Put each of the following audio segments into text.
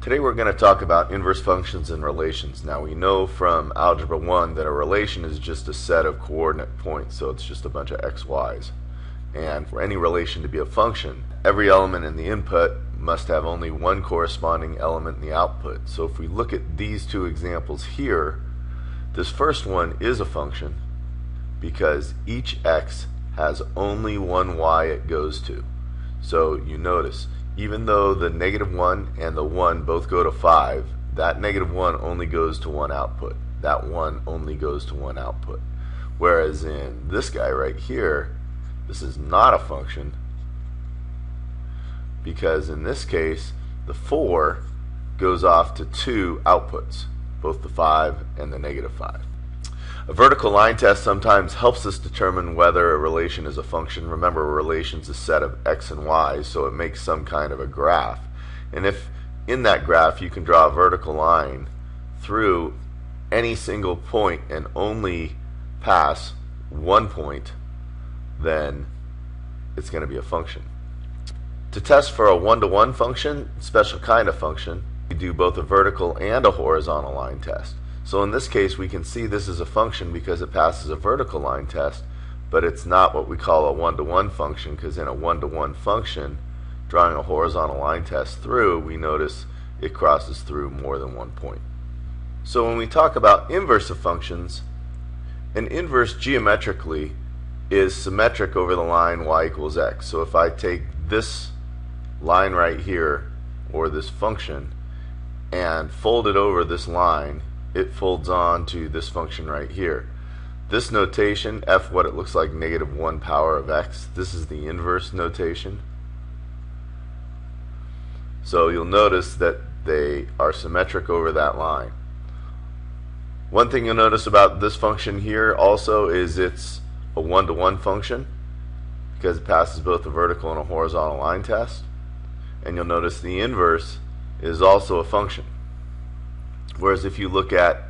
Today we're going to talk about inverse functions and relations. Now we know from Algebra 1 that a relation is just a set of coordinate points, so it's just a bunch of x, y's. And for any relation to be a function, every element in the input must have only one corresponding element in the output. So if we look at these two examples here, this first one is a function because each x has only one y it goes to. So you notice, even though the -1 and the 1 both go to 5, that -1 only goes to one output. That 1 only goes to one output. Whereas in this guy right here, this is not a function because in this case, the 4 goes off to two outputs, both the 5 and the -5. A vertical line test sometimes helps us determine whether a relation is a function. Remember, a relation is a set of x and y, so it makes some kind of a graph. And if in that graph you can draw a vertical line through any single point and only pass one point, then it's going to be a function. To test for a one-to-one function, special kind of function, we do both a vertical and a horizontal line test. So in this case, we can see this is a function because it passes a vertical line test, but it's not what we call a one-to-one function, because in a one-to-one function, drawing a horizontal line test through, we notice it crosses through more than one point. So when we talk about inverse of functions, an inverse geometrically is symmetric over the line y equals x. So if I take this line right here, or this function, and fold it over this line, it folds on to this function right here. This notation, f what it looks like -1 power of x, this is the inverse notation. So you'll notice that they are symmetric over that line. One thing you'll notice about this function here also is it's a one-to-one function because it passes both a vertical and a horizontal line test. And you'll notice the inverse is also a function. Whereas if you look at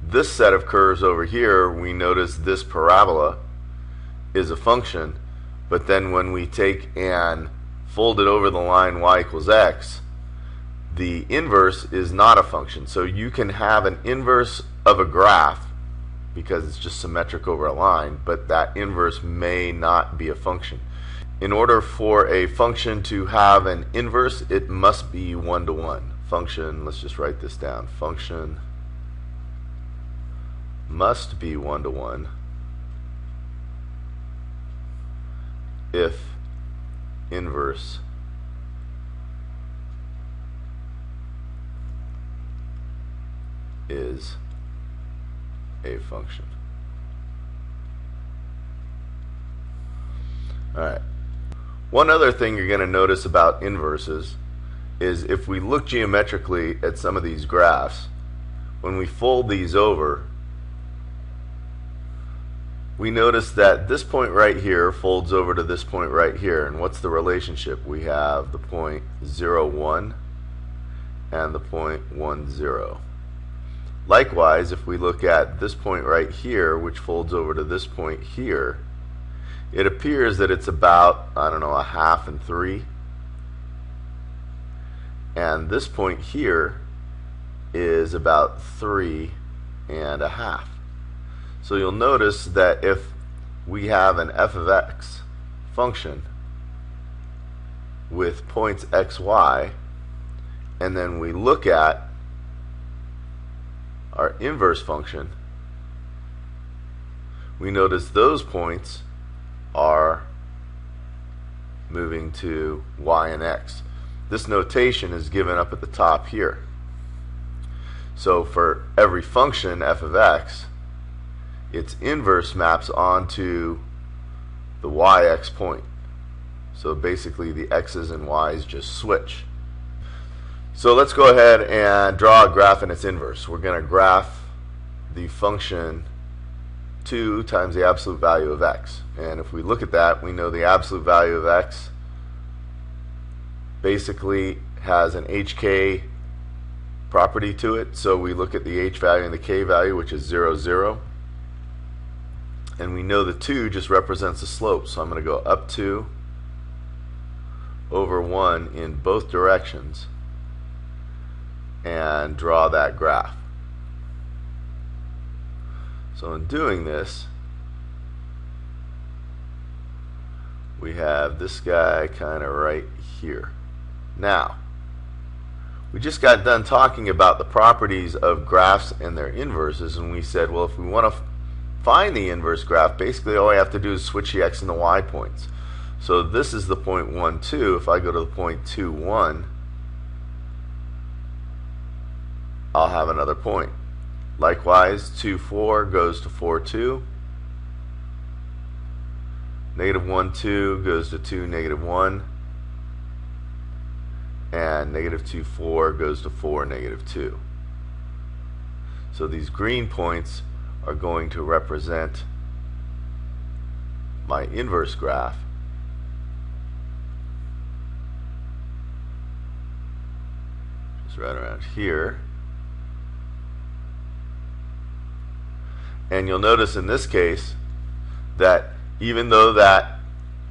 this set of curves over here, we notice this parabola is a function, but then when we take and fold it over the line y equals x, the inverse is not a function. So you can have an inverse of a graph because it's just symmetric over a line, but that inverse may not be a function. In order for a function to have an inverse, it must be one-to-one. Function, let's just write this down. Function must be one-to-one if inverse is a function. Alright. One other thing you're going to notice about inverses is if we look geometrically at some of these graphs, when we fold these over, we notice that this point right here folds over to this point right here. And what's the relationship? We have the point 0, 1 and the point 1, 0. Likewise, if we look at this point right here, which folds over to this point here, it appears that it's about, I don't know, 1/2 and 3. And this point here is about 3 1/2. So you'll notice that if we have an f of x function with points x, y, and then we look at our inverse function, we notice those points are moving to y and x. This notation is given up at the top here. So for every function f of x, its inverse maps onto the yx point. So basically the x's and y's just switch. So let's go ahead and draw a graph in its inverse. We're going to graph the function 2 times the absolute value of x. And if we look at that, we know the absolute value of x basically has an hk property to it. So we look at the h value and the k value, which is 0, 0. And we know the 2 just represents a slope. So I'm going to go up 2 over 1 in both directions. and draw that graph. So in doing this, we have this guy kind of right here. Now, we just got done talking about the properties of graphs and their inverses, and we said, well, if we want to find the inverse graph, basically all I have to do is switch the x and the y points. So this is the point 1, 2. If I go to the point 2, 1, I'll have another point. Likewise, 2, 4 goes to 4, 2. Negative 1, 2 goes to 2, negative 1. And negative 2, 4 goes to 4, negative 2. So these green points are going to represent my inverse graph. Just right around here. And you'll notice in this case that even though that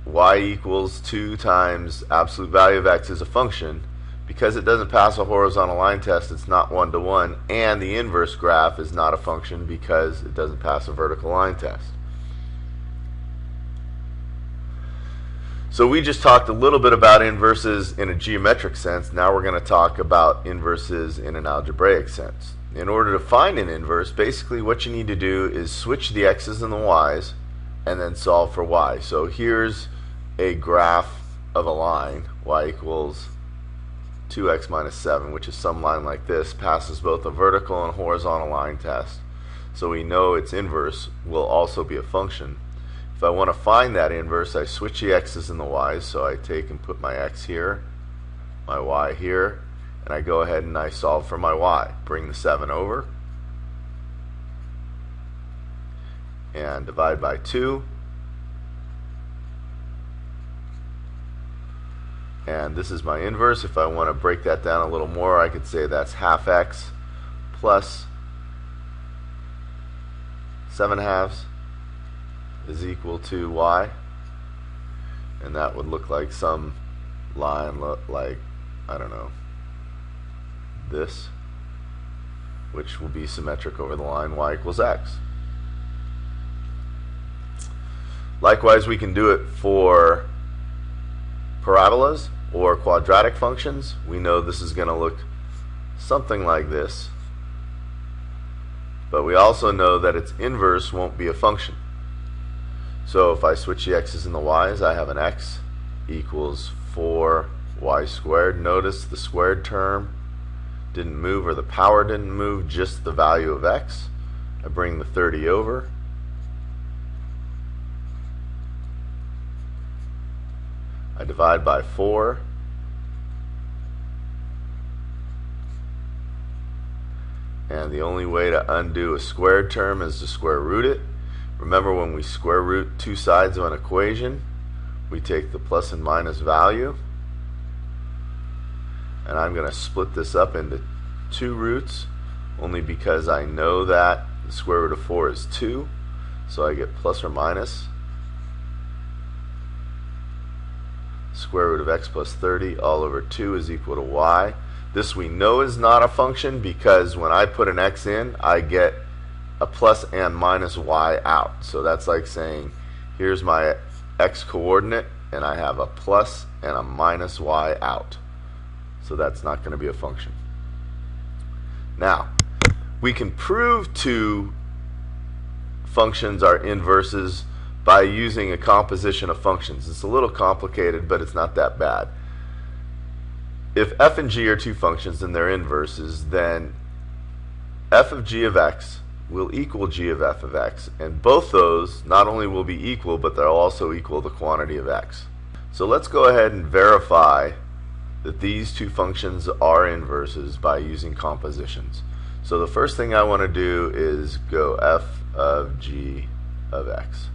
y equals 2 times absolute value of x is a function, because it doesn't pass a horizontal line test, it's not one-to-one, and the inverse graph is not a function because it doesn't pass a vertical line test. So we just talked a little bit about inverses in a geometric sense. Now we're going to talk about inverses in an algebraic sense. In order to find an inverse, basically what you need to do is switch the x's and the y's and then solve for y. So here's a graph of a line, y equals 2x minus 7, which is some line like this, passes both a vertical and horizontal line test. So we know its inverse will also be a function. If I want to find that inverse, I switch the x's and the y's. So I take and put my x here, my y here, and I go ahead and I solve for my y. Bring the 7 over and divide by 2. And this is my inverse. If I want to break that down a little more, I could say that's half x plus 7 halves is equal to y. And that would look like some line like, I don't know, this, which will be symmetric over the line y equals x. Likewise, we can do it for parabolas or quadratic functions. We know this is going to look something like this, but we also know that its inverse won't be a function. So if I switch the x's and the y's, I have an x equals 4y squared. Notice the squared term didn't move, or the power didn't move, just the value of x. I bring the 30 over. I divide by 4. And the only way to undo a squared term is to square root it. Remember, when we square root two sides of an equation, we take the plus and minus value. And I'm going to split this up into 2 roots, only because I know that the square root of 4 is 2. So I get plus or minus square root of x plus 30 all over 2 is equal to y. This we know is not a function because when I put an x in, I get a plus and minus y out. So that's like saying, here's my x coordinate, and I have a plus and a minus y out. So that's not going to be a function. Now, we can prove two functions are inverses by using a composition of functions. It's a little complicated, but it's not that bad. If f and g are two functions and they're inverses, then f of g of x will equal g of f of x, and both those not only will be equal, but they'll also equal the quantity of x. So let's go ahead and verify that these two functions are inverses by using compositions. So the first thing I want to do is go f of g of x,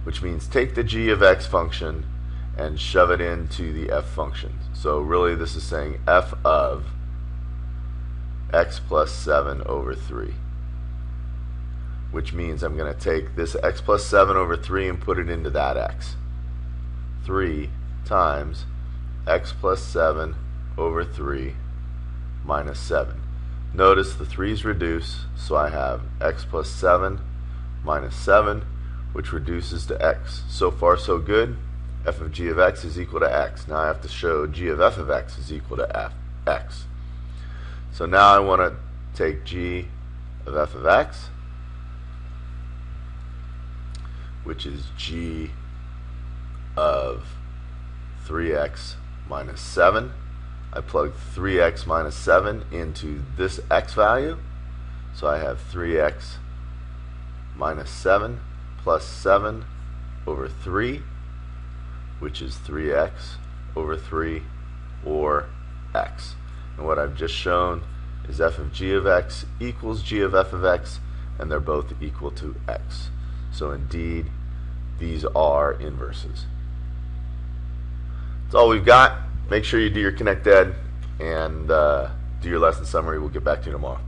which means take the g of x function and shove it into the f function. So really this is saying f of x plus 7 over 3, which means I'm going to take this x plus 7 over 3 and put it into that x. 3 times x plus 7 over 3 minus 7. Notice the 3's reduce, so I have x plus 7 minus 7, which reduces to x. So far so good. F of g of x is equal to x. Now I have to show g of f of x is equal to x. So now I want to take g of f of x, which is g of 3x minus 7. I plug 3x minus 7 into this x value, so I have 3x minus 7 plus 7 over 3, which is 3x over 3, or x. And what I've just shown is f of g of x equals g of f of x, and they're both equal to x. So indeed, these are inverses. That's all we've got. Make sure you do your Connect Ed and do your lesson summary. We'll get back to you tomorrow.